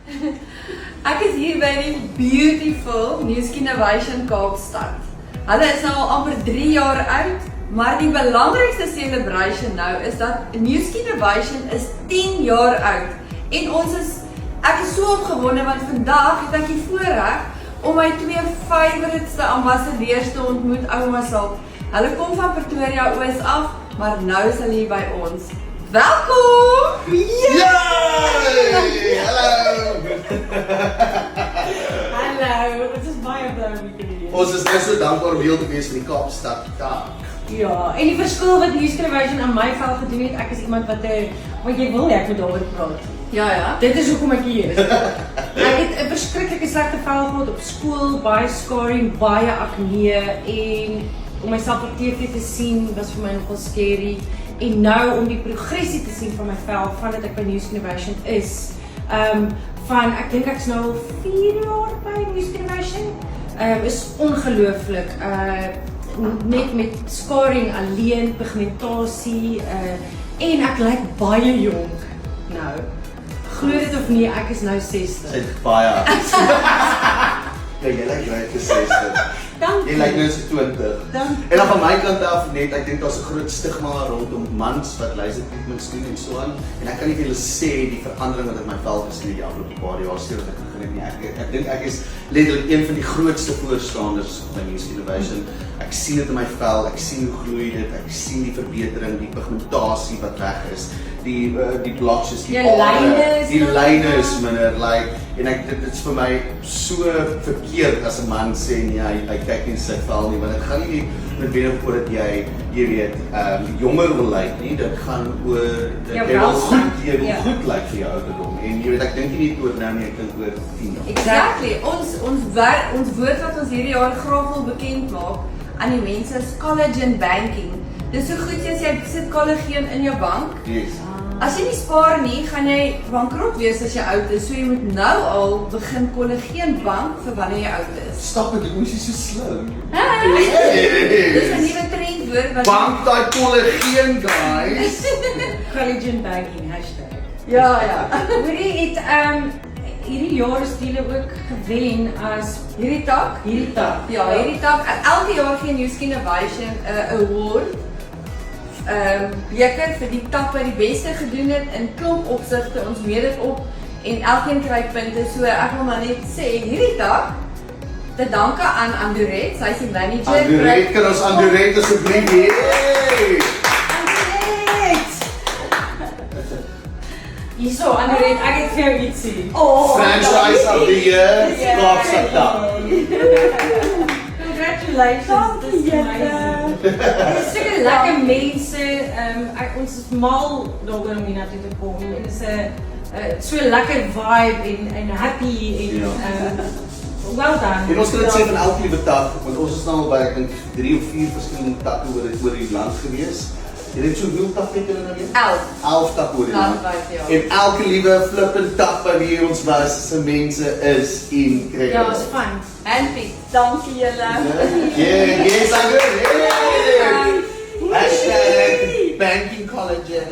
Ek is hier by die beautiful Newski Innovation Kaapstad. Hulle is nou al amper 3 jaar oud, maar die belangrikste celebration nou is dat Newski Innovation is 10 jaar oud. En ek is so opgewonde want vandag het ek die voorreg om my 2 favouriteste ambassadeurs te ontmoet, ouma sal. Hulle kom van Pretoria Oos af, maar nou is hulle hier by ons. Welkom! Yay! Hallo! Hallo, dit is baie bly om hier te wees. Ons is net so dankbaar om deel te wees van die Kaapstad Taak. Ja, en die verskil wat Newski Innovation aan my vel gedoen het, ek is iemand wat want jy wil nie ek moet daaroor praat. Ja. Dit is hoekom ek hier is. Ek het 'n verskriklike slegte vel gehad op skool, baie scarring, baie akne en om myself op TV te sien was vir my nogal scary. En nou om die progressie te sien van my vel, vandat ek by Newski Innovation is, ek dink ek's nou al 4 jaar by Newski Innovation, is ongelooflik, net met scarring alleen, pigmentasie, en ek lyk baie jonk nou. Glo dit of nie, ek is nou 60. Sy het baie. Ja, jy lyk reg vir 60. Dankie. Jy lyk nou so 20. Dankie. En dan van my kant af net, ek dink daar's 'n groot stigma rondom mans wat laser treatments doen en so aan. En ek kan nie vir julle sê die verandering wat in my vel gesien het die afgelope paar jaar sedert ek begin het nie. Ek dink ek is letterlik een van die grootste voorstanders van Newski Innovation. Ek sien dit in my vel, ek sien hoe gloei dit, ek sien die verbetering, die pigmentasie wat weg is, die blotches, die lyne is minder, en dit is vir my so verkeerd as 'n man sê nee, hy kyk nie sy vel nie, want dit gaan nie noodwendig oor dat jy weet, jonger wil lyk nie, dit gaan oor dat jy wil goed lyk vir jou ouderdom, en jy weet, ek dink nie oor nou nie, ek dink oor 10 jaar. Exactly, ons woord wat ons hierdie jaar graag wil bekend maak aan die mense is collagen banking. Dis so goed as jy sit kollageen in jou bank. Yes. As jy nie spaar nie, gaan jy bankrot wees as jy oud is. So jy moet nou al begin kollageen bank vir wanneer jy oud is. Stap het, ek moes jy so slim. Dis 'n nuwe trendwoord wat Bank daai kollageen, guys. Collagen banking, hashtag. Ja. Hoorie het hierdie jaar is Diele ook gewen as Hierdie tak? Ja, hierdie tak. Elke jaar gee Newski Innovation 'n award. Beker vir die tak wat die beste gedoen het in klomp opsigte. Ons meet dit op en elkeen kry punte. So ek wil maar net sê hierdie tak te danke aan Andoret, sy is die manager. Andoret, kan ons Andoret asseblief hê? Hierso, Andoret, ek het vir jou ietsie. Franchise of the year, Kaapstad Tak. Congratulations, this is amazing. Dit is seker lekker mense, ons is mal daaroor om hiernatoe te kom en dit is 'n so lekker vibe en happy en well done. En ons kan dit sê van elke liewe tak, want ons is nou al by ek dink 3 of 4 verskillende takke oor die land gewees. Jy het so hoeveel takke het julle nou weer? 11 takke oor die land. En elke liewe flippend tak by wie ons was, se mense is incredible. Ja, is fun. Handpick, dankie julle. Yes, I good. Hashtag banking collagen.